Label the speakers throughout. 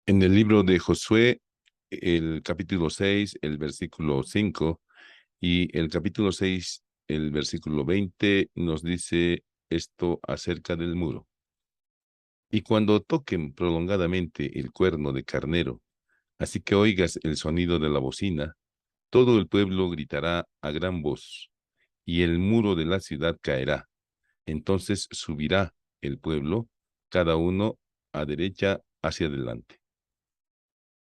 Speaker 1: En el libro de Josué, el capítulo 6, el versículo 5 y el capítulo 6, el versículo 20 nos dice esto acerca del muro. Y cuando toquen prolongadamente el cuerno de carnero, así que oigas el sonido de la bocina, todo el pueblo gritará a gran voz, y el muro de la ciudad caerá. Entonces subirá el pueblo, cada uno a derecha hacia adelante.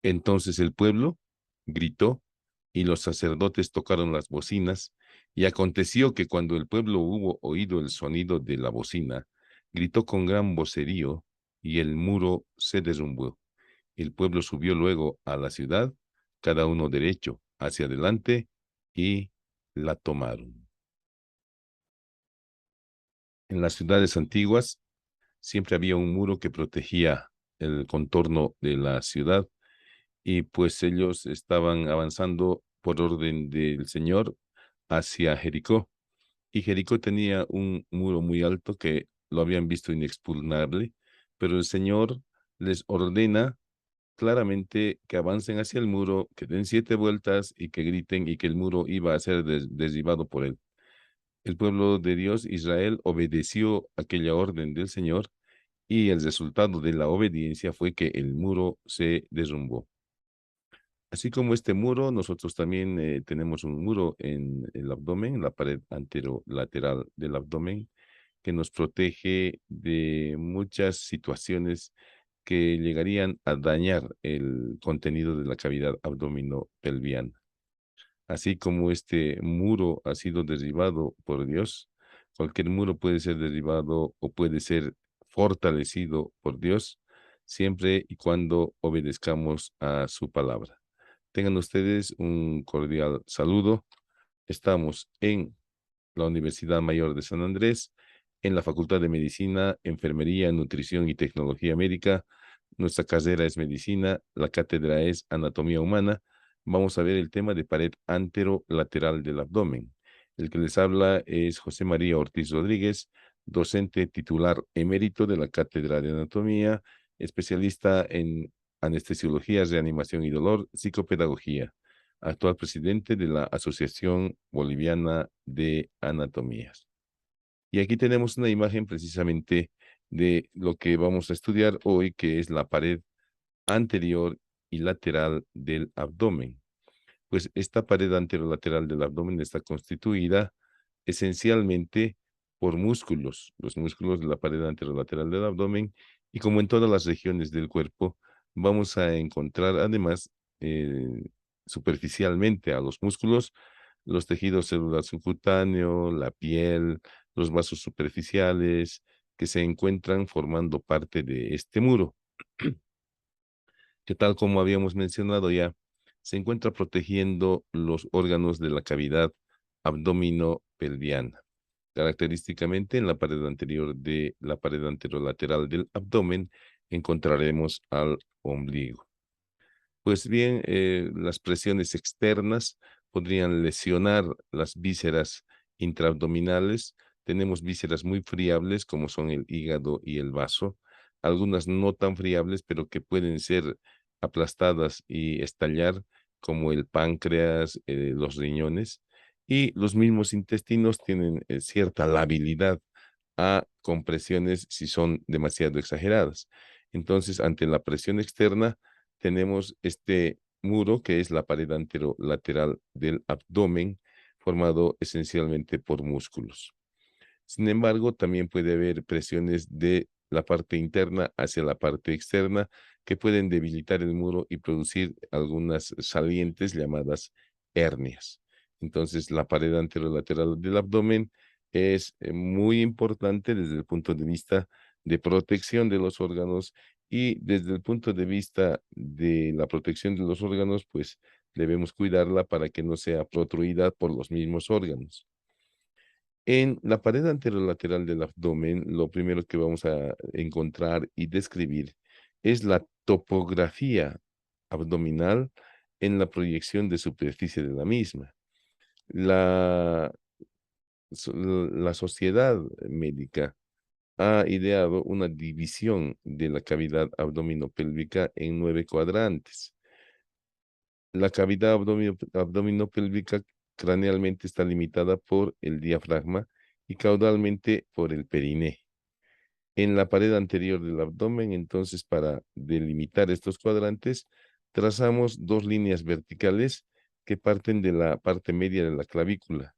Speaker 1: Entonces el pueblo gritó y los sacerdotes tocaron las bocinas, y aconteció que cuando el pueblo hubo oído el sonido de la bocina, gritó con gran vocerío, y el muro se derrumbó. El pueblo subió luego a la ciudad, cada uno derecho hacia adelante, y la tomaron. En las ciudades antiguas siempre había un muro que protegía el contorno de la ciudad, y pues ellos estaban avanzando por orden del Señor hacia Jericó. Y Jericó tenía un muro muy alto que lo habían visto inexpugnable, pero el Señor les ordena claramente que avancen hacia el muro, que den 7 vueltas y que griten, y que el muro iba a ser derribado por él. El pueblo de Dios, Israel, obedeció aquella orden del Señor, y el resultado de la obediencia fue que el muro se derrumbó. Así como este muro, nosotros también tenemos un muro en el abdomen, en la pared anterolateral del abdomen, que nos protege de muchas situaciones que llegarían a dañar el contenido de la cavidad abdominopelviana. Así como este muro ha sido derribado por Dios, cualquier muro puede ser derribado o puede ser fortalecido por Dios, siempre y cuando obedezcamos a su palabra. Tengan ustedes un cordial saludo. Estamos en la Universidad Mayor de San Andrés, en la Facultad de Medicina, Enfermería, Nutrición y Tecnología Médica. Nuestra carrera es medicina, la cátedra es anatomía humana. Vamos a ver el tema de pared anterolateral del abdomen. El que les habla es José María Ortiz Rodríguez, docente titular emérito de la cátedra de anatomía, especialista en anestesiología, reanimación y dolor, psicopedagogía, actual presidente de la Asociación Boliviana de Anatomías. Y aquí tenemos una imagen precisamente de lo que vamos a estudiar hoy, que es la pared anterior y lateral del abdomen. Pues esta pared anterolateral del abdomen está constituida esencialmente por músculos, los músculos de la pared anterolateral del abdomen, y como en todas las regiones del cuerpo, vamos a encontrar además superficialmente a los músculos, los tejidos celular subcutáneo, la piel, los vasos superficiales que se encuentran formando parte de este muro, que tal como habíamos mencionado ya, se encuentra protegiendo los órganos de la cavidad abdominopelviana. Característicamente, en la pared anterior de la pared anterolateral del abdomen encontraremos al ombligo. Pues bien, las presiones externas podrían lesionar las vísceras intraabdominales. Tenemos vísceras muy friables, como son el hígado y el vaso, algunas no tan friables, pero que pueden ser aplastadas y estallar, como el páncreas, los riñones, y los mismos intestinos tienen cierta labilidad a compresiones si son demasiado exageradas. Entonces, ante la presión externa, tenemos este muro que es la pared anterolateral del abdomen, formado esencialmente por músculos. Sin embargo, también puede haber presiones de la parte interna hacia la parte externa que pueden debilitar el muro y producir algunas salientes llamadas hernias. Entonces, la pared anterolateral del abdomen es muy importante desde el punto de vista de protección de los órganos, y desde el punto de vista de la protección de los órganos, pues debemos cuidarla para que no sea protruida por los mismos órganos. En la pared anterolateral del abdomen, lo primero que vamos a encontrar y describir es la topografía abdominal en la proyección de superficie de la misma. La, la sociedad médica ha ideado una división de la cavidad abdominopélvica en 9 cuadrantes. La cavidad abdominopélvica cranealmente está limitada por el diafragma y caudalmente por el periné. En la pared anterior del abdomen, entonces, para delimitar estos cuadrantes, trazamos dos líneas verticales que parten de la parte media de la clavícula.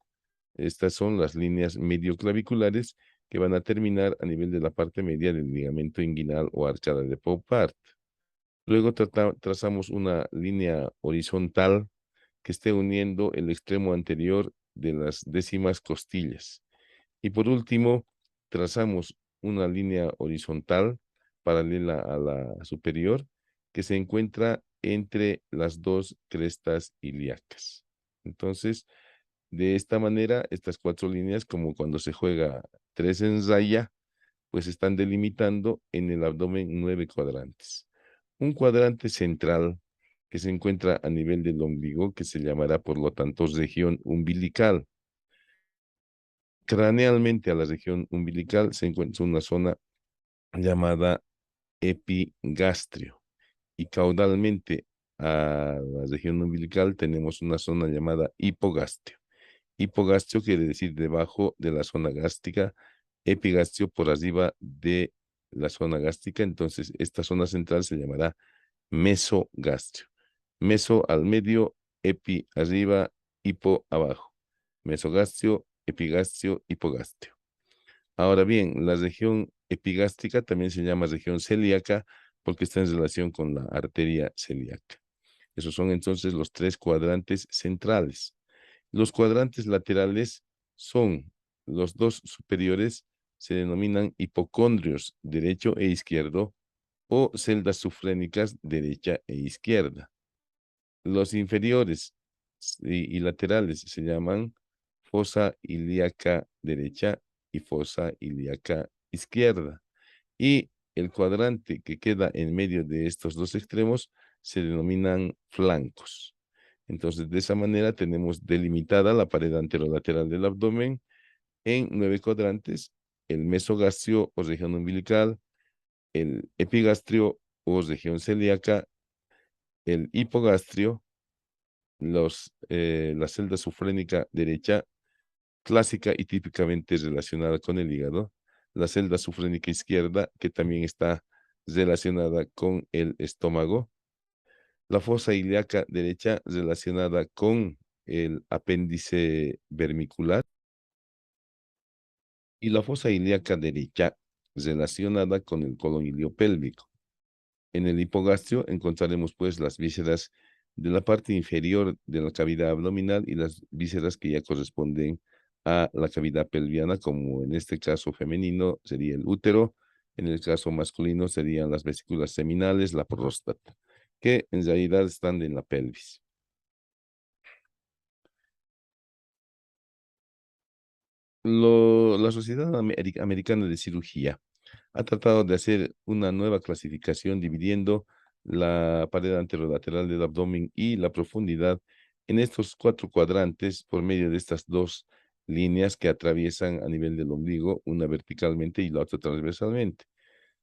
Speaker 1: Estas son las líneas medioclaviculares que van a terminar a nivel de la parte media del ligamento inguinal o arcada de Poupart. Luego trazamos una línea horizontal que esté uniendo el extremo anterior de las décimas costillas. Y por último, trazamos una línea horizontal paralela a la superior que se encuentra entre las dos crestas ilíacas. Entonces, de esta manera, estas cuatro líneas, como cuando se juega tres en raya, pues están delimitando en el abdomen 9 cuadrantes. Un cuadrante central que se encuentra a nivel del ombligo, que se llamará por lo tanto región umbilical. Cranealmente a la región umbilical se encuentra una zona llamada epigastrio y caudalmente a la región umbilical tenemos una zona llamada hipogastrio. Hipogastrio quiere decir debajo de la zona gástrica, epigastrio por arriba de la zona gástrica, entonces esta zona central se llamará mesogastrio. Meso al medio, epi arriba, hipo abajo. Mesogastrio, epigastrio, hipogastrio. Ahora bien, la región epigástrica también se llama región celíaca porque está en relación con la arteria celíaca. Esos son entonces los tres cuadrantes centrales. Los cuadrantes laterales son los dos superiores, se denominan hipocondrios derecho e izquierdo o celdas sufrénicas derecha e izquierda. Los inferiores y laterales se llaman fosa ilíaca derecha y fosa ilíaca izquierda. Y el cuadrante que queda en medio de estos dos extremos se denominan flancos. Entonces, de esa manera tenemos delimitada la pared anterolateral del abdomen en 9 cuadrantes, el mesogastrio o región umbilical, el epigastrio o región celíaca, el hipogastrio, la celda sufrénica derecha, clásica y típicamente relacionada con el hígado, la celda sufrénica izquierda, que también está relacionada con el estómago, la fosa ilíaca derecha relacionada con el apéndice vermicular y la fosa ilíaca derecha relacionada con el colon iliopélvico. En el hipogastrio encontraremos pues las vísceras de la parte inferior de la cavidad abdominal y las vísceras que ya corresponden a la cavidad pelviana, como en este caso femenino sería el útero, en el caso masculino serían las vesículas seminales, la próstata, que en realidad están en la pelvis. La Sociedad Americana de Cirugía ha tratado de hacer una nueva clasificación dividiendo la pared anterolateral del abdomen y la profundidad en estos cuatro cuadrantes por medio de estas dos líneas que atraviesan a nivel del ombligo, una verticalmente y la otra transversalmente.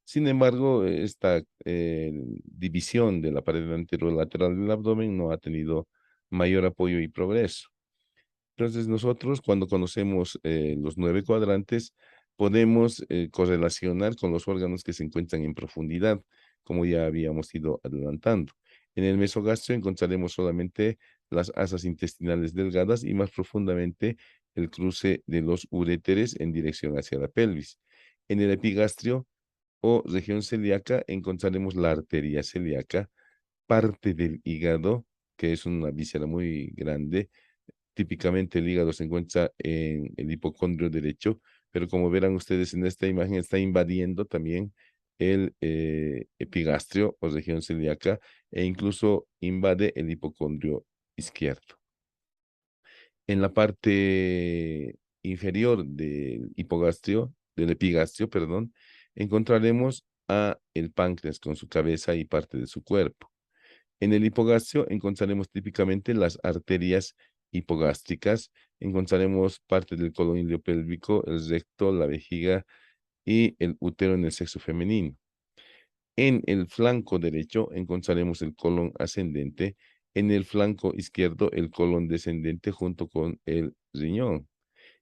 Speaker 1: Sin embargo, esta división de la pared anterolateral del abdomen no ha tenido mayor apoyo y progreso. Entonces nosotros cuando conocemos los 9 cuadrantes podemos correlacionar con los órganos que se encuentran en profundidad, como ya habíamos ido adelantando. En el mesogastrio encontraremos solamente las asas intestinales delgadas y más profundamente el cruce de los uréteres en dirección hacia la pelvis. En el epigastrio o región celíaca encontraremos la arteria celíaca, parte del hígado, que es una víscera muy grande. Típicamente el hígado se encuentra en el hipocondrio derecho, pero como verán ustedes en esta imagen, está invadiendo también el epigastrio o región celíaca e incluso invade el hipocondrio izquierdo. En la parte inferior del epigastrio, perdón, encontraremos a el páncreas con su cabeza y parte de su cuerpo. En el hipogastrio encontraremos típicamente las arterias hipogástricas, encontraremos parte del colon iliopélvico, el recto, la vejiga y el útero en el sexo femenino. En el flanco derecho encontraremos el colon ascendente, en el flanco izquierdo el colon descendente junto con el riñón.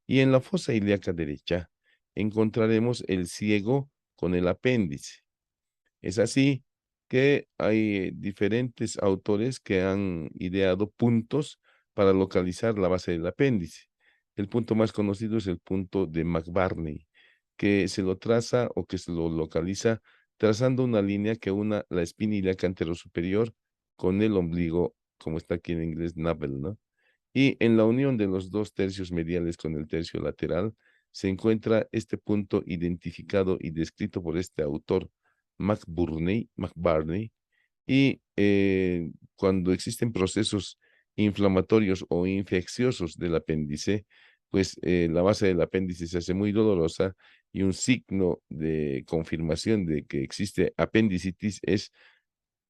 Speaker 1: Y en la fosa ilíaca derecha encontraremos el ciego con el apéndice. Es así que hay diferentes autores que han ideado puntos para localizar la base del apéndice. El punto más conocido es el punto de McBurney, que se lo traza o que se lo localiza trazando una línea que una la espina ilíaca anterosuperior con el ombligo, como está aquí en inglés, navel, ¿no? Y en la unión de los dos tercios mediales con el tercio lateral se encuentra este punto identificado y descrito por este autor, McBurney, y cuando existen procesos inflamatorios o infecciosos del apéndice, pues la base del apéndice se hace muy dolorosa y un signo de confirmación de que existe apendicitis es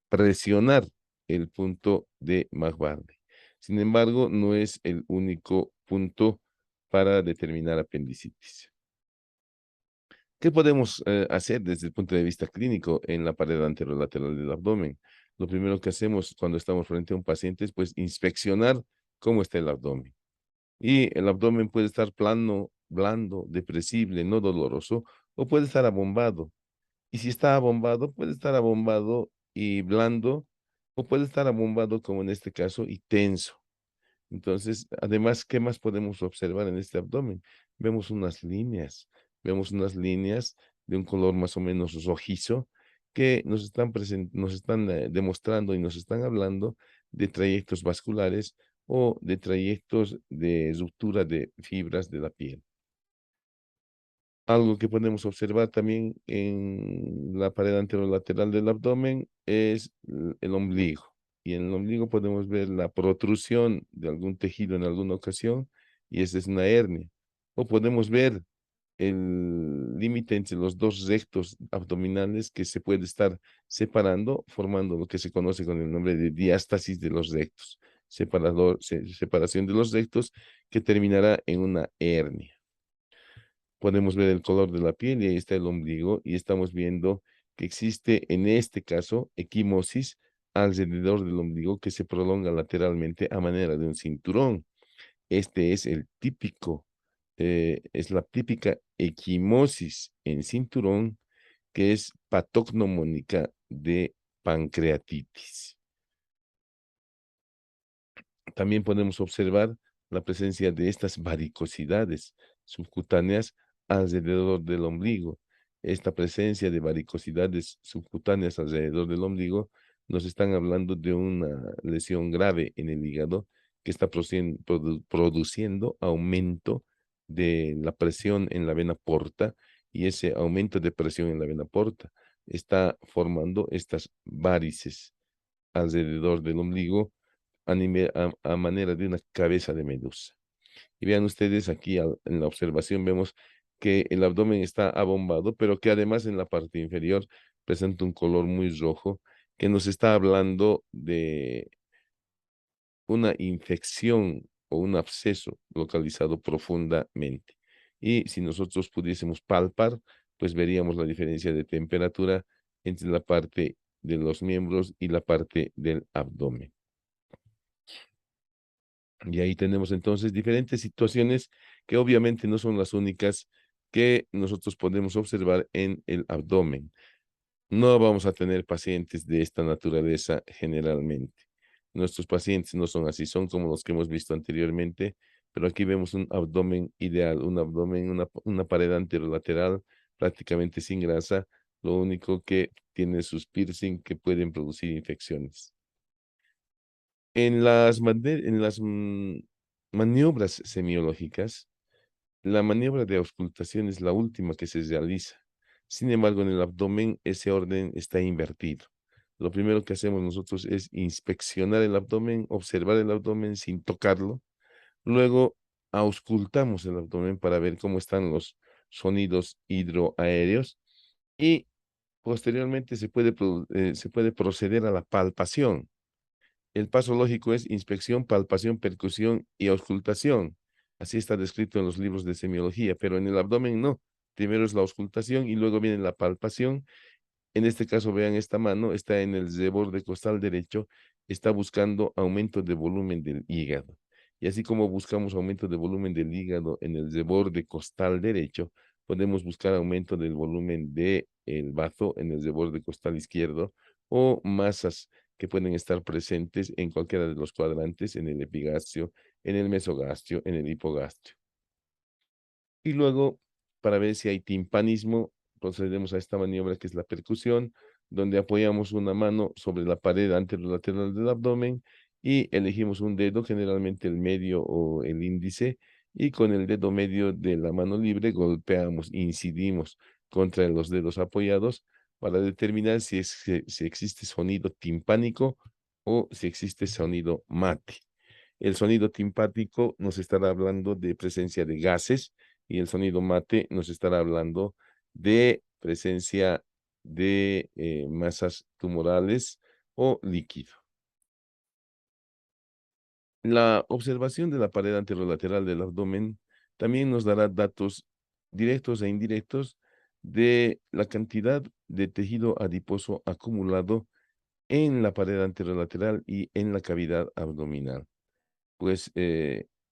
Speaker 1: presionar el punto de McBurney. Sin embargo, no es el único punto para determinar apendicitis. ¿Qué podemos hacer desde el punto de vista clínico en la pared anterolateral del abdomen? Lo primero que hacemos cuando estamos frente a un paciente es pues inspeccionar cómo está el abdomen. Y el abdomen puede estar plano, blando, depresible, no doloroso, o puede estar abombado. Y si está abombado, puede estar abombado y blando, o puede estar abombado, como en este caso, y tenso. Entonces, además, ¿qué más podemos observar en este abdomen? Vemos vemos unas líneas de un color más o menos rojizo que nos están demostrando y nos están hablando de trayectos vasculares o de trayectos de ruptura de fibras de la piel. Algo que podemos observar también en la pared anterolateral del abdomen es el ombligo. Y en el ombligo podemos ver la protrusión de algún tejido en alguna ocasión, y esa es una hernia. O podemos ver el límite entre los dos rectos abdominales que se puede estar separando, formando lo que se conoce con el nombre de diástasis de los rectos, separación de los rectos que terminará en una hernia. Podemos ver el color de la piel y ahí está el ombligo y estamos viendo que existe en este caso equimosis alrededor del ombligo que se prolonga lateralmente a manera de un cinturón. Este es es la típica equimosis en cinturón que es patognomónica de pancreatitis. También podemos observar la presencia de estas varicosidades subcutáneas alrededor del ombligo. Esta presencia de varicosidades subcutáneas alrededor del ombligo nos están hablando de una lesión grave en el hígado que está produciendo aumento de la presión en la vena porta, y ese aumento de presión en la vena porta está formando estas varices alrededor del ombligo a manera de una cabeza de medusa. Y vean ustedes aquí en la observación vemos que el abdomen está abombado, pero que además en la parte inferior presenta un color muy rojo que nos está hablando de una infección o un absceso localizado profundamente. Y si nosotros pudiésemos palpar, pues veríamos la diferencia de temperatura entre la parte de los miembros y la parte del abdomen. Y ahí tenemos entonces diferentes situaciones que obviamente no son las únicas que nosotros podemos observar en el abdomen. No vamos a tener pacientes de esta naturaleza generalmente. Nuestros pacientes no son así, son como los que hemos visto anteriormente, pero aquí vemos un abdomen ideal, un abdomen, una pared anterolateral prácticamente sin grasa, lo único que tiene sus piercing que pueden producir infecciones. En las maniobras semiológicas, la maniobra de auscultación es la última que se realiza. Sin embargo, en el abdomen ese orden está invertido. Lo primero que hacemos nosotros es inspeccionar el abdomen, observar el abdomen sin tocarlo. Luego auscultamos el abdomen para ver cómo están los sonidos hidroaéreos y posteriormente se puede proceder a la palpación. El paso lógico es inspección, palpación, percusión y auscultación. Así está descrito en los libros de semiología, pero en el abdomen no. Primero es la auscultación y luego viene la palpación. En este caso, vean, esta mano está en el borde costal derecho, está buscando aumento de volumen del hígado. Y así como buscamos aumento de volumen del hígado en el borde costal derecho, podemos buscar aumento del volumen del bazo en el borde costal izquierdo o masas que pueden estar presentes en cualquiera de los cuadrantes, en el epigastrio, en el mesogastrio, en el hipogastrio. Y luego, para ver si hay timpanismo, procedemos a esta maniobra que es la percusión, donde apoyamos una mano sobre la pared anterolateral del abdomen y elegimos un dedo, generalmente el medio o el índice, y con el dedo medio de la mano libre golpeamos, incidimos contra los dedos apoyados para determinar si existe sonido timpánico o si existe sonido mate. El sonido timpánico nos estará hablando de presencia de gases y el sonido mate nos estará hablando de presencia de masas tumorales o líquido. La observación de la pared anterolateral del abdomen también nos dará datos directos e indirectos de la cantidad de tejido adiposo acumulado en la pared anterolateral y en la cavidad abdominal. Pues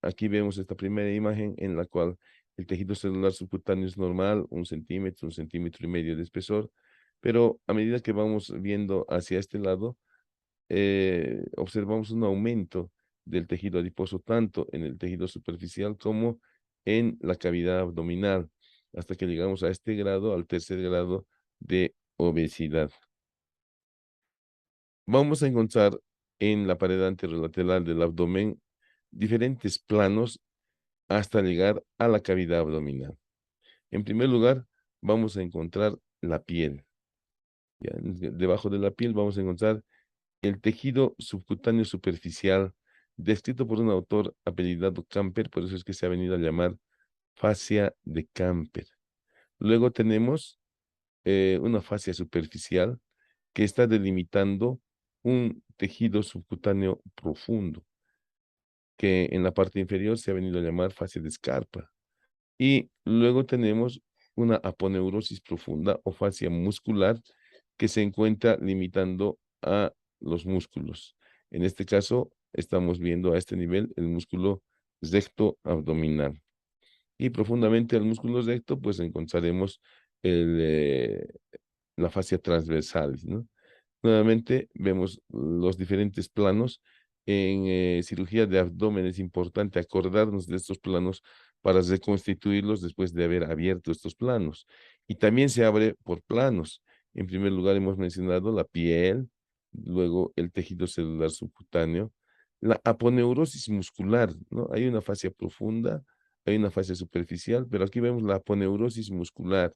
Speaker 1: aquí vemos esta primera imagen en la cual el tejido celular subcutáneo es normal, 1 centímetro y medio de espesor, pero a medida que vamos viendo hacia este lado, observamos un aumento del tejido adiposo tanto en el tejido superficial como en la cavidad abdominal, hasta que llegamos a este grado, al tercer grado de obesidad. Vamos a encontrar en la pared anterolateral del abdomen diferentes planos hasta llegar a la cavidad abdominal. En primer lugar, vamos a encontrar la piel. Ya, debajo de la piel vamos a encontrar el tejido subcutáneo superficial, descrito por un autor apellidado Camper, por eso es que se ha venido a llamar fascia de Camper. Luego tenemos una fascia superficial que está delimitando un tejido subcutáneo profundo, que en la parte inferior se ha venido a llamar fascia de Scarpa. Y luego tenemos una aponeurosis profunda o fascia muscular que se encuentra limitando a los músculos. En este caso, estamos viendo a este nivel el músculo recto abdominal. Y profundamente al músculo recto, pues encontraremos la fascia transversal, ¿no? Nuevamente vemos los diferentes planos. En cirugía de abdomen es importante acordarnos de estos planos para reconstituirlos después de haber abierto estos planos. Y también se abre por planos. En primer lugar hemos mencionado la piel, luego el tejido celular subcutáneo, la aponeurosis muscular, ¿no? Hay una fascia profunda, hay una fascia superficial, pero aquí vemos la aponeurosis muscular.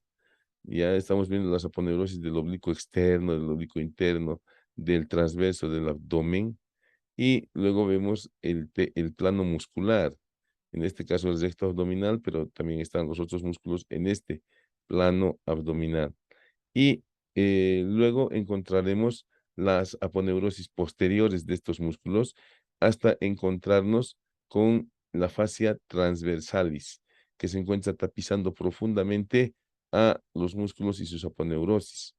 Speaker 1: Ya estamos viendo las aponeurosis del oblicuo externo, del oblicuo interno, del transverso del abdomen y luego vemos el plano muscular, en este caso el recto abdominal, pero también están los otros músculos en este plano abdominal. Y luego encontraremos las aponeurosis posteriores de estos músculos hasta encontrarnos con la fascia transversalis, que se encuentra tapizando profundamente a los músculos y sus aponeurosis.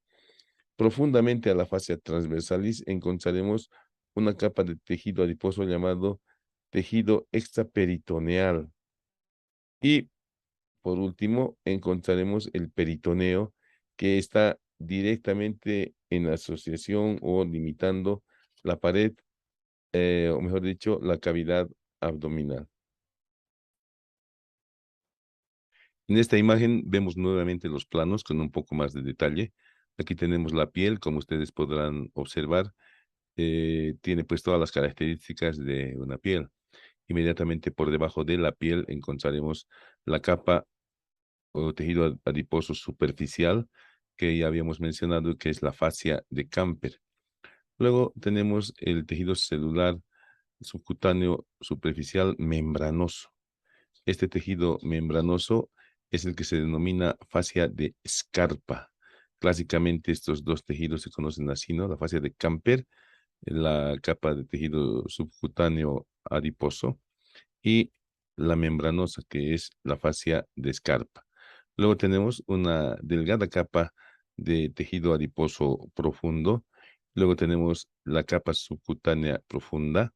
Speaker 1: Profundamente a la fascia transversalis encontraremos una capa de tejido adiposo llamado tejido extraperitoneal. Y por último, encontraremos el peritoneo, que está directamente en asociación o limitando la pared, o mejor dicho, la cavidad abdominal. En esta imagen vemos nuevamente los planos con un poco más de detalle. Aquí tenemos la piel, como ustedes podrán observar, tiene pues todas las características de una piel. Inmediatamente por debajo de la piel encontraremos la capa o tejido adiposo superficial que ya habíamos mencionado, que es la fascia de Camper. Luego tenemos el tejido celular subcutáneo superficial membranoso. Este tejido membranoso es el que se denomina fascia de Scarpa. Clásicamente estos dos tejidos se conocen así, ¿no? La fascia de Camper, la capa de tejido subcutáneo adiposo, y la membranosa, que es la fascia de Scarpa. Luego tenemos una delgada capa de tejido adiposo profundo. Luego tenemos la capa subcutánea profunda.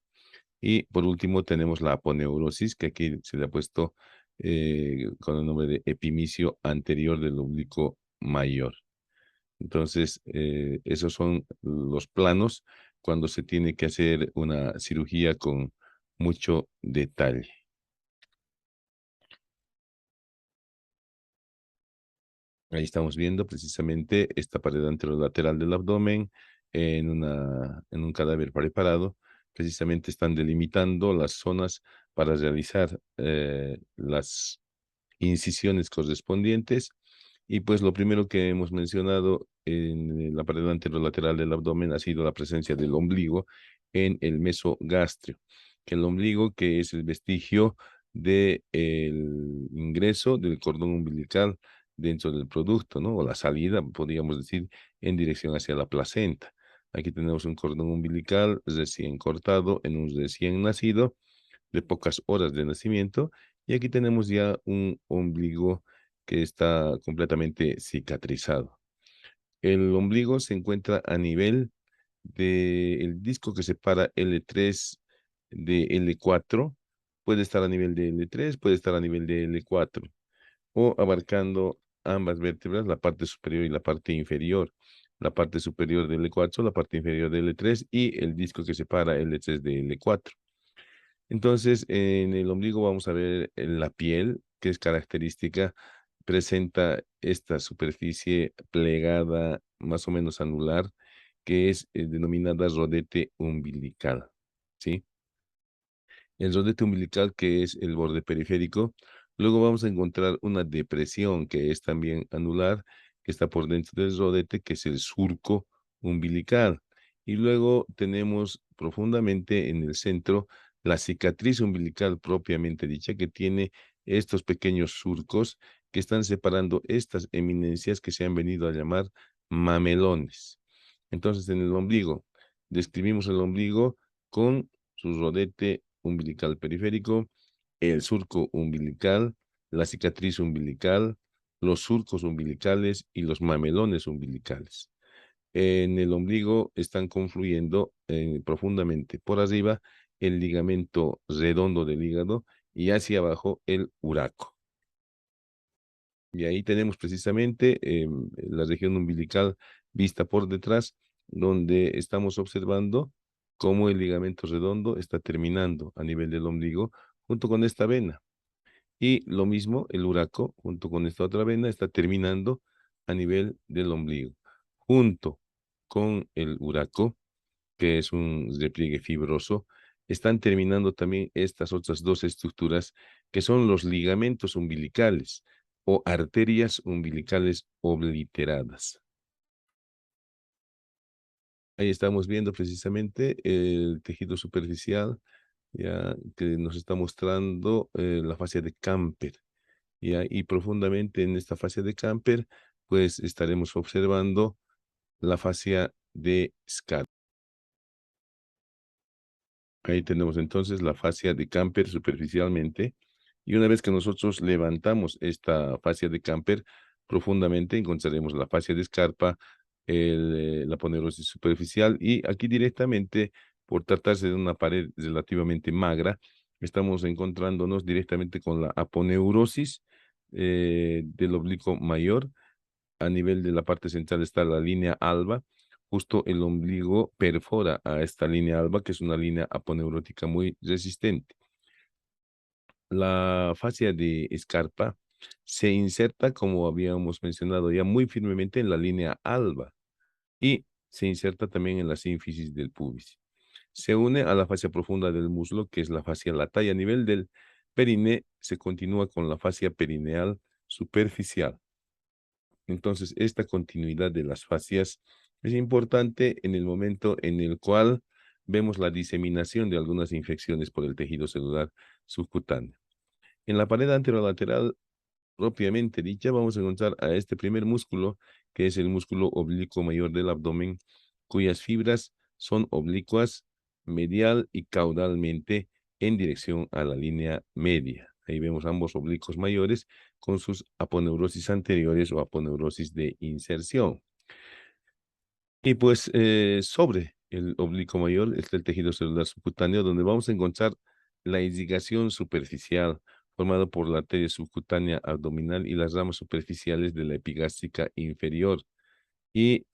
Speaker 1: Y por último tenemos la aponeurosis, que aquí se le ha puesto con el nombre de epimicio anterior del oblicuo mayor. Entonces, esos son los planos cuando se tiene que hacer una cirugía con mucho detalle. Ahí estamos viendo precisamente esta pared anterolateral del abdomen en un cadáver preparado. Precisamente están delimitando las zonas para realizar las incisiones correspondientes. Y pues lo primero que hemos mencionado en la pared anterolateral del abdomen ha sido la presencia del ombligo en el mesogastrio, que el ombligo que es el vestigio del ingreso del cordón umbilical dentro del producto, ¿no? O la salida, podríamos decir, en dirección hacia la placenta. Aquí tenemos un cordón umbilical recién cortado en un recién nacido de pocas horas de nacimiento, y aquí tenemos ya un ombligo que está completamente cicatrizado. El ombligo se encuentra a nivel del disco que separa L3 de L4. Puede estar a nivel de L3, puede estar a nivel de L4, o abarcando ambas vértebras, la parte superior y la parte inferior. La parte superior de L4, la parte inferior de L3 y el disco que separa L3 de L4. Entonces, en el ombligo vamos a ver la piel, que es característica, presenta esta superficie plegada, más o menos anular, que es denominada rodete umbilical, ¿sí? El rodete umbilical, que es el borde periférico. Luego vamos a encontrar una depresión, que es también anular, que está por dentro del rodete, que es el surco umbilical. Y luego tenemos profundamente en el centro la cicatriz umbilical propiamente dicha, que tiene estos pequeños surcos que están separando estas eminencias que se han venido a llamar mamelones. Entonces, en el ombligo, describimos el ombligo con su rodete umbilical periférico, el surco umbilical, la cicatriz umbilical, los surcos umbilicales y los mamelones umbilicales. En el ombligo están confluyendo profundamente por arriba el ligamento redondo del hígado y hacia abajo el uraco. Y ahí tenemos precisamente la región umbilical vista por detrás, donde estamos observando cómo el ligamento redondo está terminando a nivel del ombligo junto con esta vena. Y lo mismo, el uraco, junto con esta otra vena, está terminando a nivel del ombligo. Junto con el uraco, que es un repliegue fibroso, están terminando también estas otras dos estructuras que son los ligamentos umbilicales o arterias umbilicales obliteradas. Ahí estamos viendo precisamente el tejido superficial, ya que nos está mostrando la fascia de Camper. Ya, y profundamente en esta fascia de Camper, pues estaremos observando la fascia de Scarpa. Ahí tenemos entonces la fascia de Camper superficialmente. Y una vez que nosotros levantamos esta fascia de Camper profundamente, encontraremos la fascia de Scarpa, la ponerosis superficial. Y aquí directamente, por tratarse de una pared relativamente magra, estamos encontrándonos directamente con la aponeurosis del oblicuo mayor. A nivel de la parte central está la línea alba. Justo el ombligo perfora a esta línea alba, que es una línea aponeurótica muy resistente. La fascia de Scarpa se inserta, como habíamos mencionado ya, muy firmemente en la línea alba y se inserta también en la sínfisis del pubis. Se une a la fascia profunda del muslo, que es la fascia lata, y a nivel del perine se continúa con la fascia perineal superficial. Entonces, esta continuidad de las fascias es importante en el momento en el cual vemos la diseminación de algunas infecciones por el tejido celular subcutáneo. En la pared anterolateral propiamente dicha, vamos a encontrar a este primer músculo, que es el músculo oblicuo mayor del abdomen, cuyas fibras son oblicuas medial y caudalmente en dirección a la línea media. Ahí vemos ambos oblicuos mayores con sus aponeurosis anteriores o aponeurosis de inserción. Y pues sobre el oblicuo mayor está el tejido celular subcutáneo, donde vamos a encontrar la irrigación superficial formada por la arteria subcutánea abdominal y las ramas superficiales de la epigástrica inferior. Y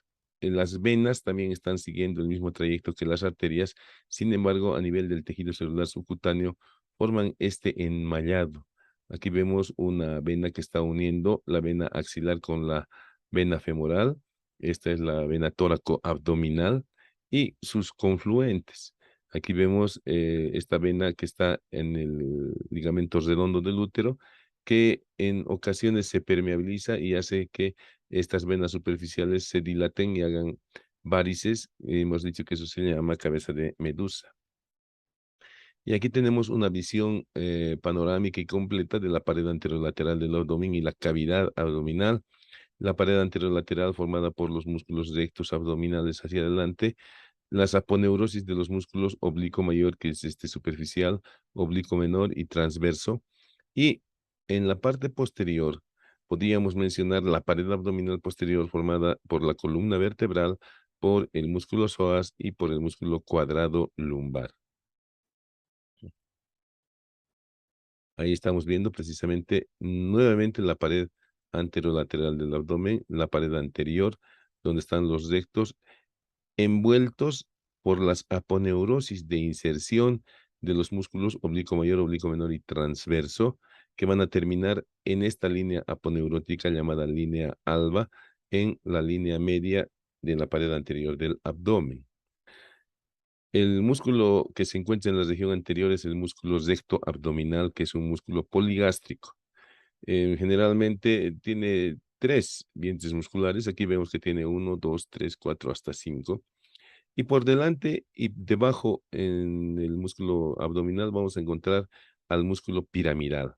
Speaker 1: las venas también están siguiendo el mismo trayecto que las arterias, sin embargo, a nivel del tejido celular subcutáneo, forman este enmallado. Aquí vemos una vena que está uniendo la vena axilar con la vena femoral. Esta es la vena tóraco-abdominal y sus confluentes. Aquí vemos esta vena que está en el ligamento redondo del útero, que en ocasiones se permeabiliza y hace que estas venas superficiales se dilaten y hagan varices. Hemos dicho que eso se llama cabeza de medusa. Y aquí tenemos una visión panorámica y completa de la pared anterolateral del abdomen y la cavidad abdominal. La pared anterolateral formada por los músculos rectos abdominales hacia adelante, las aponeurosis de los músculos oblicuo mayor, que es este superficial, oblicuo menor y transverso. Y en la parte posterior, podríamos mencionar la pared abdominal posterior formada por la columna vertebral, por el músculo psoas y por el músculo cuadrado lumbar. Ahí estamos viendo precisamente nuevamente la pared anterolateral del abdomen, la pared anterior, donde están los rectos envueltos por las aponeurosis de inserción de los músculos oblicuo mayor, oblicuo menor y transverso, que van a terminar en esta línea aponeurótica llamada línea alba, en la línea media de la pared anterior del abdomen. El músculo que se encuentra en la región anterior es el músculo recto abdominal, que es un músculo poligástrico. Generalmente tiene 3 vientres musculares. Aquí vemos que tiene 1, 2, 3, 4, hasta 5. Y por delante y debajo en el músculo abdominal vamos a encontrar al músculo piramidal.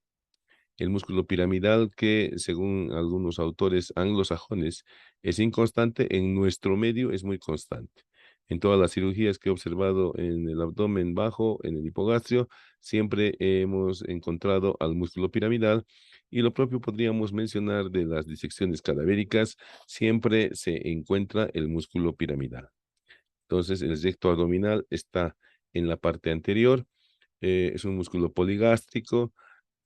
Speaker 1: El músculo piramidal que, según algunos autores anglosajones, es inconstante, en nuestro medio es muy constante. En todas las cirugías que he observado en el abdomen bajo, en el hipogastrio, siempre hemos encontrado al músculo piramidal, y lo propio podríamos mencionar de las disecciones cadavéricas, siempre se encuentra el músculo piramidal. Entonces, el recto abdominal está en la parte anterior, es un músculo poligástrico.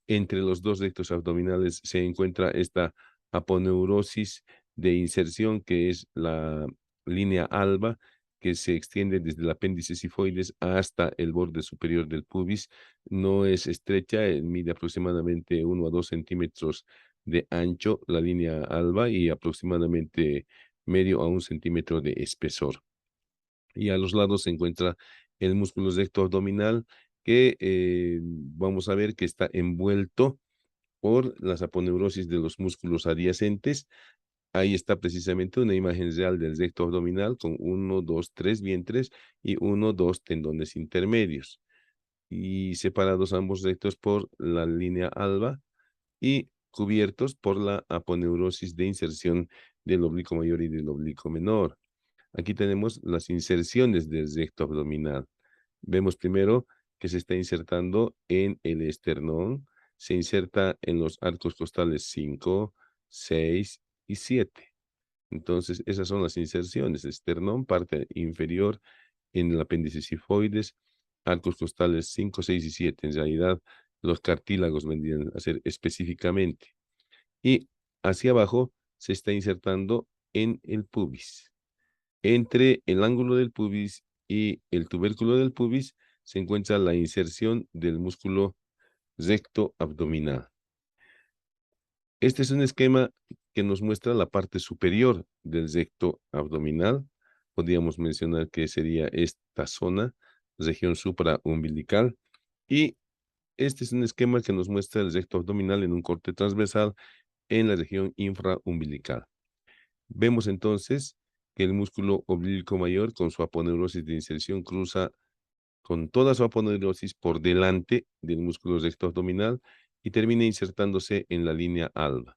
Speaker 1: Entre los dos rectos abdominales se encuentra esta aponeurosis de inserción, que es la línea alba, que se extiende desde el apéndice sifoides hasta el borde superior del pubis. No es estrecha, mide aproximadamente 1 a 2 centímetros de ancho la línea alba y aproximadamente medio a 1 centímetro de espesor. Y a los lados se encuentra el músculo recto abdominal, que vamos a ver que está envuelto por las aponeurosis de los músculos adyacentes. Ahí está precisamente una imagen real del recto abdominal con 1, 2, 3 vientres y 1, 2 tendones intermedios, y separados ambos rectos por la línea alba y cubiertos por la aponeurosis de inserción del oblicuo mayor y del oblicuo menor. Aquí tenemos las inserciones del recto abdominal. Vemos primero que se está insertando en el esternón, se inserta en los arcos costales 5, 6 y 7. Entonces, esas son las inserciones: esternón, parte inferior en el apéndice sifoides, arcos costales 5, 6 y 7. En realidad, los cartílagos vendrían a ser específicamente. Y hacia abajo se está insertando en el pubis. Entre el ángulo del pubis y el tubérculo del pubis se encuentra la inserción del músculo recto abdominal. Este es un esquema que nos muestra la parte superior del recto abdominal. Podríamos mencionar que sería esta zona, región supraumbilical. Y este es un esquema que nos muestra el recto abdominal en un corte transversal en la región infraumbilical. Vemos entonces que el músculo oblicuo mayor, con su aponeurosis de inserción, cruza con toda su aponeurosis por delante del músculo recto abdominal y termina insertándose en la línea alba.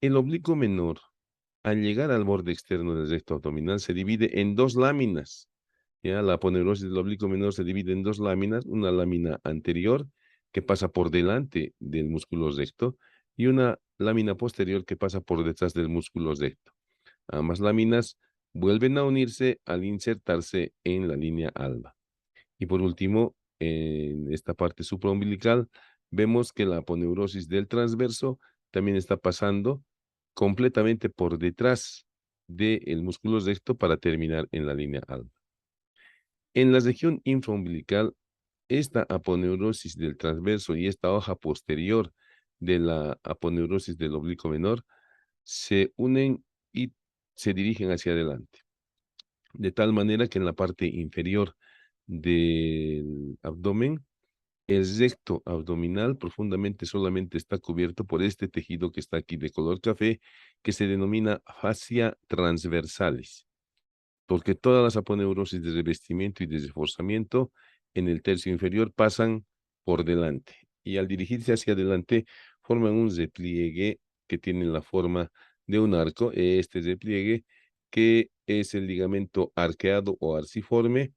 Speaker 1: El oblicuo menor, al llegar al borde externo del recto abdominal, se divide en 2 láminas. ¿Ya? La aponeurosis del oblicuo menor se divide en 2 láminas, una lámina anterior que pasa por delante del músculo recto y una lámina posterior que pasa por detrás del músculo recto. Ambas láminas vuelven a unirse al insertarse en la línea alba. Y por último, en esta parte supraumbilical, vemos que la aponeurosis del transverso también está pasando completamente por detrás del músculo recto para terminar en la línea alba. En la región infraumbilical, esta aponeurosis del transverso y esta hoja posterior de la aponeurosis del oblicuo menor se unen y se dirigen hacia adelante, de tal manera que en la parte inferior del abdomen, el recto abdominal profundamente solamente está cubierto por este tejido que está aquí de color café, que se denomina fascia transversalis, porque todas las aponeurosis de revestimiento y de reforzamiento en el tercio inferior pasan por delante y al dirigirse hacia adelante forman un repliegue que tiene la forma de un arco. Este repliegue que es el ligamento arqueado o arciforme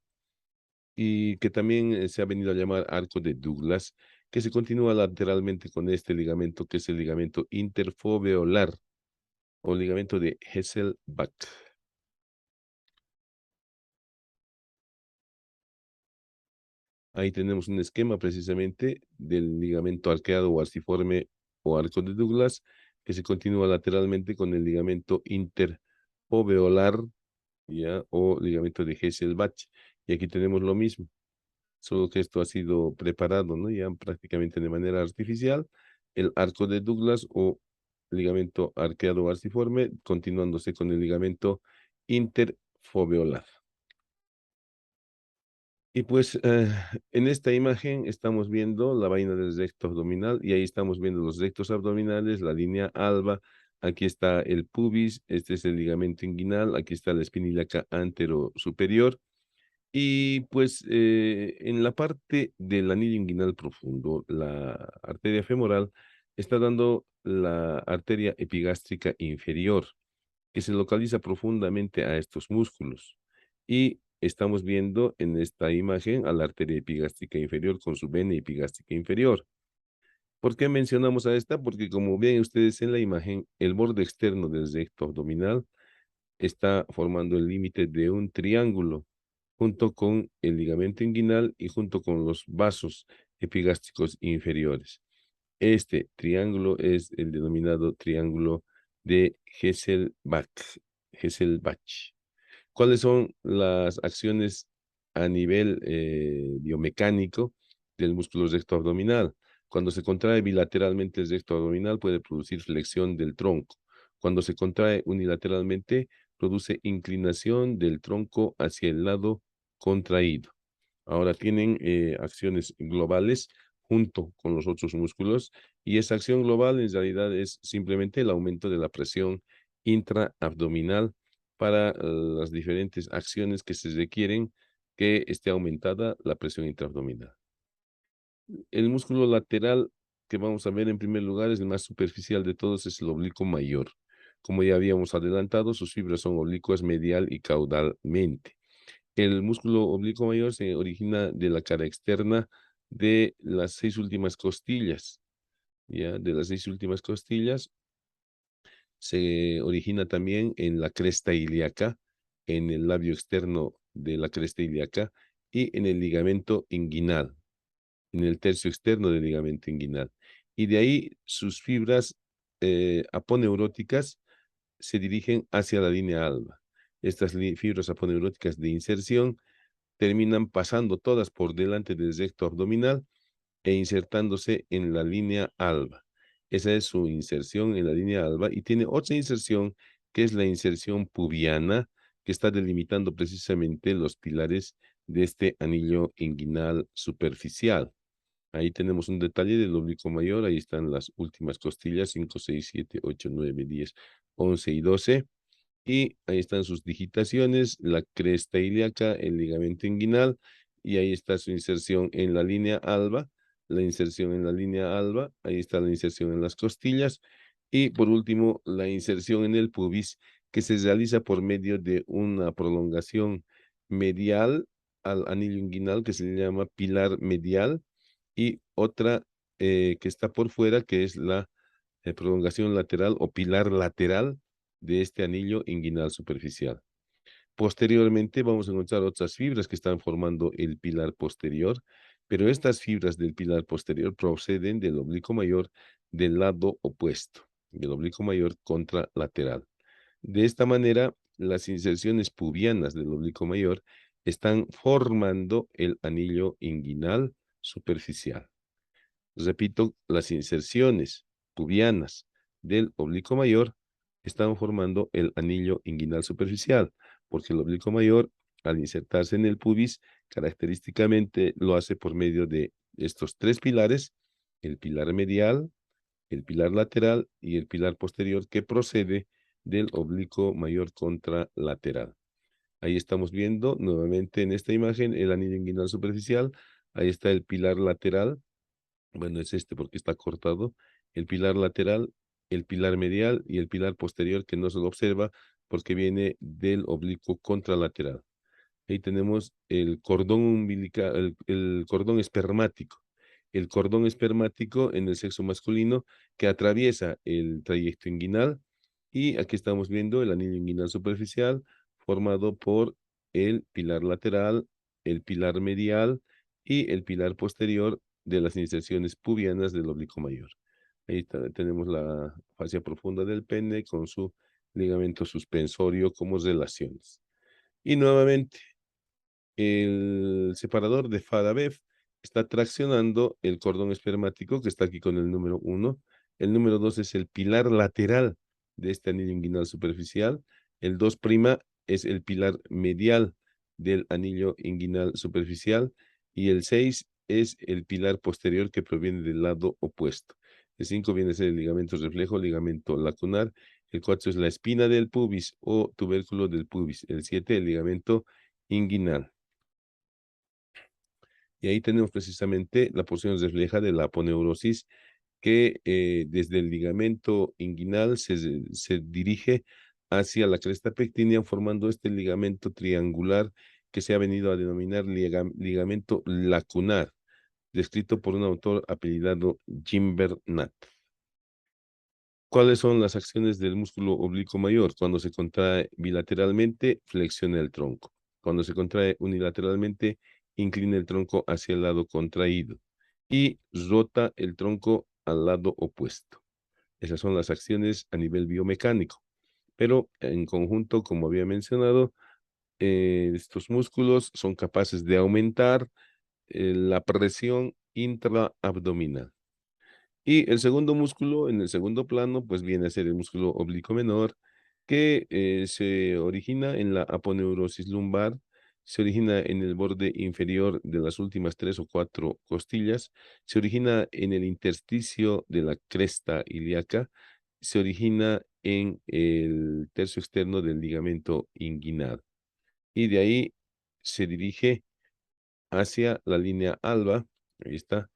Speaker 1: y que también se ha venido a llamar arco de Douglas, que se continúa lateralmente con este ligamento que es el ligamento interfoveolar o ligamento de Hesselbach. Ahí tenemos un esquema precisamente del ligamento arqueado o arciforme o arco de Douglas, que se continúa lateralmente con el ligamento interfoveolar, ¿ya? O ligamento de Hesselbach. Y aquí tenemos lo mismo, solo que esto ha sido preparado, ¿no? Ya prácticamente de manera artificial, el arco de Douglas o ligamento arqueado o arciforme, continuándose con el ligamento interfoveolar. Y pues en esta imagen estamos viendo la vaina del recto abdominal y ahí estamos viendo los rectos abdominales, la línea alba, aquí está el pubis, este es el ligamento inguinal, aquí está la espina ilíaca antero superior y pues en la parte del anillo inguinal profundo, la arteria femoral está dando la arteria epigástrica inferior que se localiza profundamente a estos músculos. Y estamos viendo en esta imagen a la arteria epigástrica inferior con su vena epigástrica inferior. ¿Por qué mencionamos a esta? Porque como ven ustedes en la imagen, el borde externo del recto abdominal está formando el límite de un triángulo junto con el ligamento inguinal y junto con los vasos epigástricos inferiores. Este triángulo es el denominado triángulo de Hesselbach. ¿Cuáles son las acciones a nivel biomecánico del músculo recto abdominal? Cuando se contrae bilateralmente el recto abdominal puede producir flexión del tronco. Cuando se contrae unilateralmente produce inclinación del tronco hacia el lado contraído. Ahora tienen acciones globales junto con los otros músculos y esa acción global en realidad es simplemente el aumento de la presión intraabdominal para las diferentes acciones que se requieren que esté aumentada la presión intraabdominal. El músculo lateral que vamos a ver en primer lugar es el más superficial de todos, es el oblicuo mayor. Como ya habíamos adelantado, sus fibras son oblicuas medial y caudalmente. El músculo oblicuo mayor se origina de la cara externa de las 6 últimas costillas, ¿ya? De las 6 últimas costillas se origina también en la cresta ilíaca, en el labio externo de la cresta ilíaca y en el ligamento inguinal, en el tercio externo del ligamento inguinal. Y de ahí sus fibras aponeuróticas se dirigen hacia la línea alba. Estas fibras aponeuróticas de inserción terminan pasando todas por delante del recto abdominal e insertándose en la línea alba. Esa es su inserción en la línea alba y tiene otra inserción que es la inserción pubiana que está delimitando precisamente los pilares de este anillo inguinal superficial. Ahí tenemos un detalle del oblicuo mayor, ahí están las últimas costillas, 5, 6, 7, 8, 9, 10, 11 y 12. Y ahí están sus digitaciones, la cresta ilíaca, el ligamento inguinal, y ahí está su inserción en la línea alba, la inserción en la línea alba, ahí está la inserción en las costillas, y por último, la inserción en el pubis, que se realiza por medio de una prolongación medial al anillo inguinal, que se le llama pilar medial, y otra que está por fuera, que es la prolongación lateral o pilar lateral de este anillo inguinal superficial. Posteriormente vamos a encontrar otras fibras que están formando el pilar posterior, pero estas fibras del pilar posterior proceden del oblicuo mayor del lado opuesto, del oblicuo mayor contralateral. De esta manera, las inserciones pubianas del oblicuo mayor están formando el anillo inguinal superficial. Repito, las inserciones pubianas del oblicuo mayor están formando el anillo inguinal superficial, porque el oblicuo mayor, al insertarse en el pubis, característicamente lo hace por medio de estos tres pilares: el pilar medial, el pilar lateral y el pilar posterior, que procede del oblicuo mayor contralateral. Ahí estamos viendo nuevamente en esta imagen el anillo inguinal superficial. Ahí está el pilar lateral. Bueno, es este porque está cortado. El pilar lateral, el pilar medial y el pilar posterior, que no se lo observa porque viene del oblicuo contralateral. Ahí tenemos el cordón umbilical, el cordón espermático. El cordón espermático en el sexo masculino, que atraviesa el trayecto inguinal. Y aquí estamos viendo el anillo inguinal superficial formado por el pilar lateral, el pilar medial y el pilar posterior de las inserciones pubianas del oblicuo mayor. Ahí tenemos la fascia profunda del pene con su ligamento suspensorio como relaciones. Y nuevamente, el separador de Farabev está traccionando el cordón espermático, que está aquí con el número 1. El número 2 es el pilar lateral de este anillo inguinal superficial. El 2' es el pilar medial del anillo inguinal superficial. Y el 6 es el pilar posterior, que proviene del lado opuesto. El 5 viene a ser el ligamento reflejo, ligamento lacunar. El 4 es la espina del pubis o tubérculo del pubis. El 7, el ligamento inguinal. Y ahí tenemos precisamente la porción refleja de la aponeurosis, que desde el ligamento inguinal se dirige hacia la cresta pectínea, formando este ligamento triangular que se ha venido a denominar ligamento lacunar, descrito por un autor apellidado Gimbernat. ¿Cuáles son las acciones del músculo oblicuo mayor? Cuando se contrae bilateralmente, flexiona el tronco. Cuando se contrae unilateralmente, inclina el tronco hacia el lado contraído y rota el tronco al lado opuesto. Esas son las acciones a nivel biomecánico. Pero en conjunto, como había mencionado, estos músculos son capaces de aumentar la presión intraabdominal. Y el segundo músculo, en el segundo plano, pues viene a ser el músculo oblicuo menor, que se origina en la aponeurosis lumbar, se origina en el borde inferior de las últimas 3 o 4 costillas, se origina en el intersticio de la cresta ilíaca, se origina en el tercio externo del ligamento inguinal. Y de ahí se dirige hacia la línea alba. Ahí está,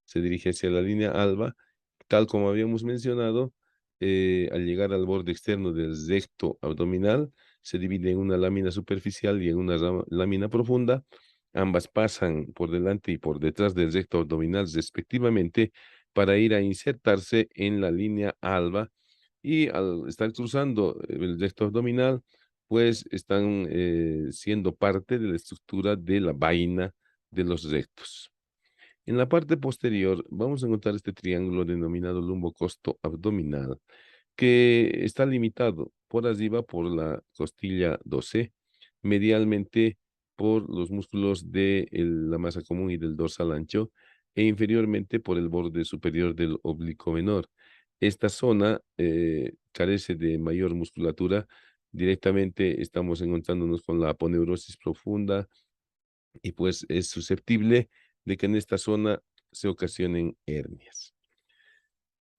Speaker 1: se dirige hacia la línea alba, tal como habíamos mencionado. Al llegar al borde externo del recto abdominal, se divide en una lámina superficial y en una lámina profunda. Ambas pasan por delante y por detrás del recto abdominal respectivamente, para ir a insertarse en la línea alba, y al estar cruzando el recto abdominal, pues están siendo parte de la estructura de la vaina de los rectos. En la parte posterior vamos a encontrar este triángulo denominado lumbocosto abdominal, que está limitado por arriba por la costilla 12, medialmente por los músculos de la masa común y del dorsal ancho, e inferiormente por el borde superior del oblicuo menor. Esta zona carece de mayor musculatura. Directamente estamos encontrándonos con la aponeurosis profunda, y pues es susceptible de que en esta zona se ocasionen hernias.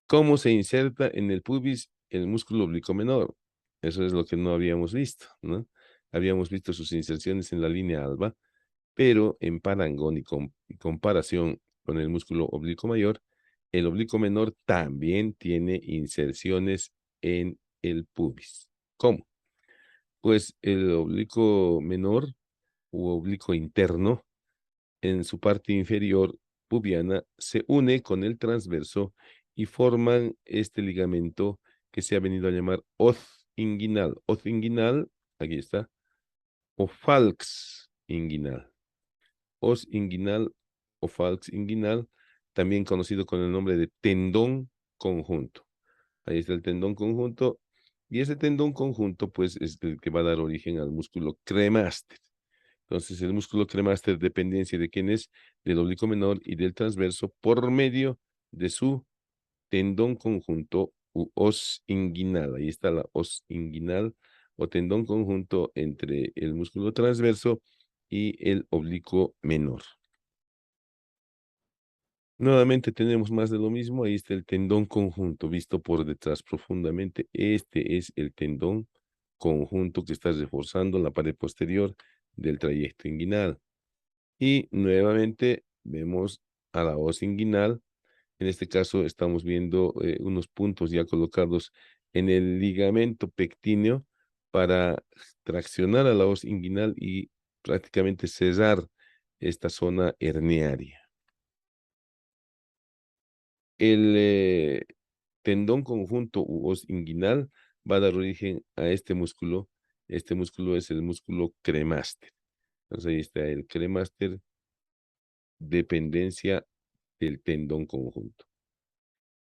Speaker 1: ¿Cómo se inserta en el pubis el músculo oblicuo menor? Eso es lo que no habíamos visto, ¿no? Habíamos visto sus inserciones en la línea alba, pero en parangón y comparación con el músculo oblicuo mayor, el oblicuo menor también tiene inserciones en el pubis. ¿Cómo? Pues el oblicuo menor u oblicuo interno, en su parte inferior pubiana, se une con el transverso y forman este ligamento que se ha venido a llamar hoz inguinal. Hoz inguinal, aquí está, o falx inguinal. Hoz inguinal o falx inguinal, también conocido con el nombre de tendón conjunto. Ahí está el tendón conjunto. Y ese tendón conjunto, pues, es el que va a dar origen al músculo cremaster. Entonces, el músculo cremaster, dependencia de quién es, del oblicuo menor y del transverso, por medio de su tendón conjunto u os inguinal. Ahí está la os inguinal o tendón conjunto entre el músculo transverso y el oblicuo menor. Nuevamente tenemos más de lo mismo. Ahí está el tendón conjunto visto por detrás profundamente. Este es el tendón conjunto que está reforzando la pared posterior del trayecto inguinal. Y nuevamente vemos a la os inguinal. En este caso estamos viendo unos puntos ya colocados en el ligamento pectíneo para traccionar a la os inguinal y prácticamente cerrar esta zona herniaria. El tendón conjunto u os inguinal va a dar origen a este músculo. Este músculo es el músculo cremaster. Entonces ahí está el cremaster, dependencia del tendón conjunto.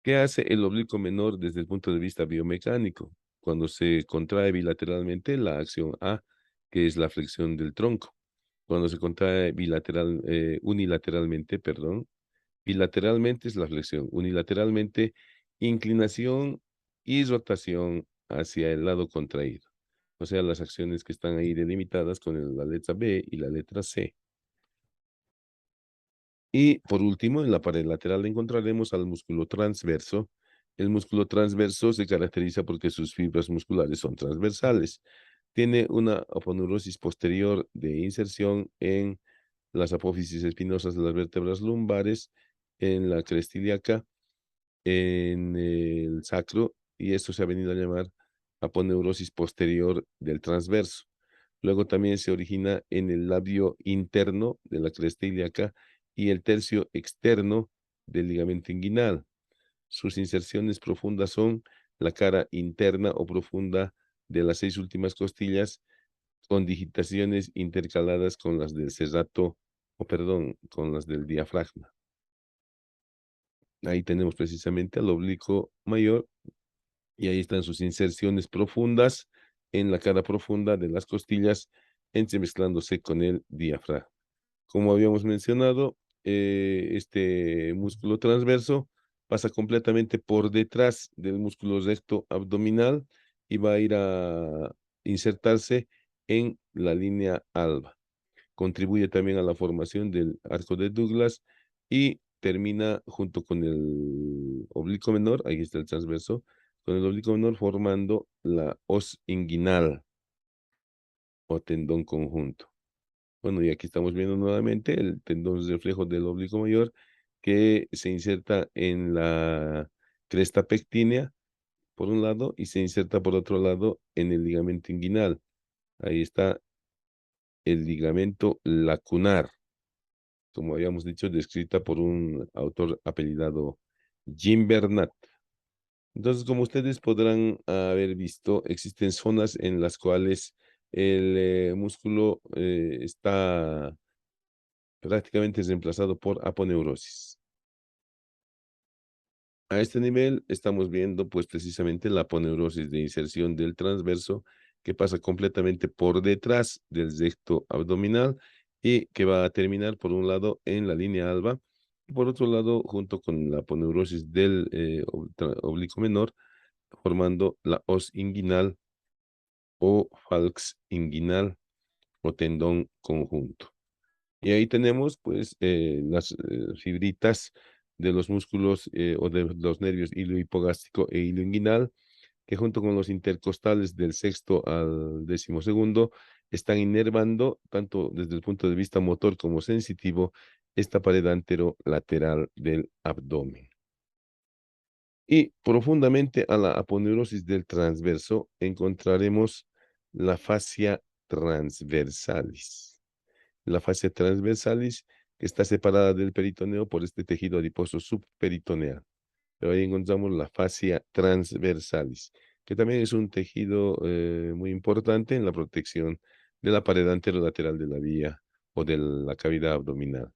Speaker 1: ¿Qué hace el oblicuo menor desde el punto de vista biomecánico? Cuando se contrae bilateralmente, la acción A, que es la flexión del tronco. Cuando se contrae unilateralmente, perdón, bilateralmente es la flexión, unilateralmente inclinación y rotación hacia el lado contraído. O sea, las acciones que están ahí delimitadas con la letra B y la letra C. Y por último, en la pared lateral encontraremos al músculo transverso. El músculo transverso se caracteriza porque sus fibras musculares son transversales. Tiene una aponeurosis posterior de inserción en las apófisis espinosas de las vértebras lumbares, en la cresta ilíaca, en el sacro, y esto se ha venido a llamar aponeurosis posterior del transverso. Luego también se origina en el labio interno de la cresta ilíaca y el tercio externo del ligamento inguinal. Sus inserciones profundas son la cara interna o profunda de las 6 últimas costillas, con digitaciones intercaladas con las del serrato, o perdón, con las del diafragma. Ahí tenemos precisamente al oblicuo mayor y ahí están sus inserciones profundas en la cara profunda de las costillas, entremezclándose con el diafragma. Como habíamos mencionado, este músculo transverso pasa completamente por detrás del músculo recto abdominal y va a ir a insertarse en la línea alba. Contribuye también a la formación del arco de Douglas y termina junto con el oblicuo menor, ahí está el transverso, con el oblicuo menor formando la os inguinal o tendón conjunto. Bueno, y aquí estamos viendo nuevamente el tendón reflejo del oblicuo mayor que se inserta en la cresta pectínea por un lado y se inserta por otro lado en el ligamento inguinal. Ahí está el ligamento lacunar, como habíamos dicho, descrita por un autor apellidado Jim Bernat. Entonces, como ustedes podrán haber visto, existen zonas en las cuales el músculo está prácticamente reemplazado por aponeurosis. A este nivel estamos viendo pues precisamente la aponeurosis de inserción del transverso que pasa completamente por detrás del recto abdominal y que va a terminar por un lado en la línea alba y por otro lado junto con la aponeurosis del oblicuo menor formando la os inguinal o falx inguinal o tendón conjunto. Y ahí tenemos pues las fibritas de los músculos o de los nervios iliohipogástrico e ilioinguinal, que junto con los intercostales del sexto al 12º están inervando, tanto desde el punto de vista motor como sensitivo, esta pared anterolateral del abdomen. Y profundamente a la aponeurosis del transverso encontraremos la fascia transversalis. La fascia transversalis que está separada del peritoneo por este tejido adiposo subperitoneal. pero ahí encontramos la fascia transversalis, que también es un tejido muy importante en la protección de la pared anterolateral de la vía o de la cavidad abdominal.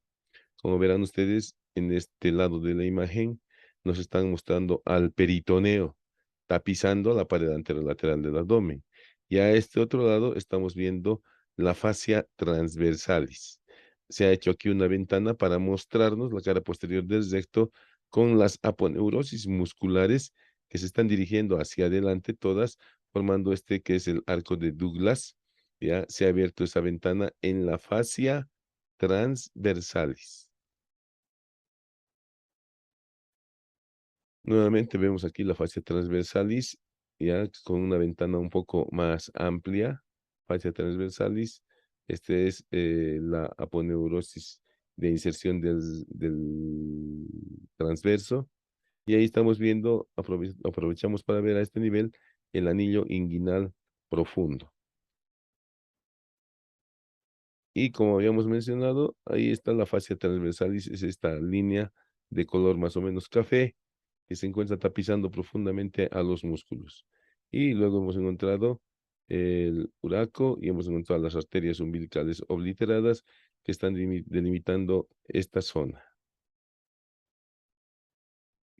Speaker 1: Como verán ustedes, en este lado de la imagen nos están mostrando al peritoneo tapizando la pared anterolateral del abdomen. Y a este otro lado estamos viendo la fascia transversalis. Se ha hecho aquí una ventana para mostrarnos la cara posterior del recto con las aponeurosis musculares que se están dirigiendo hacia adelante todas, formando este que es el arco de Douglas. Ya se ha abierto esa ventana en la fascia transversalis. Nuevamente vemos aquí la fascia transversalis, ya con una ventana un poco más amplia, fascia transversalis. Este es la aponeurosis de inserción del transverso. Y ahí estamos viendo, aprovechamos para ver a este nivel el anillo inguinal profundo. Y como habíamos mencionado, ahí está la fascia transversalis, es esta línea de color más o menos café que se encuentra tapizando profundamente a los músculos. Y luego hemos encontrado el uraco y hemos encontrado las arterias umbilicales obliteradas que están delimitando esta zona.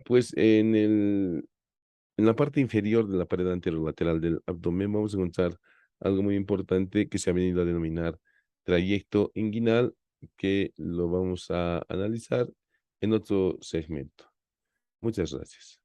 Speaker 1: Pues en la parte inferior de la pared anterolateral del abdomen vamos a encontrar algo muy importante que se ha venido a denominar trayecto inguinal, que lo vamos a analizar en otro segmento. Muchas gracias.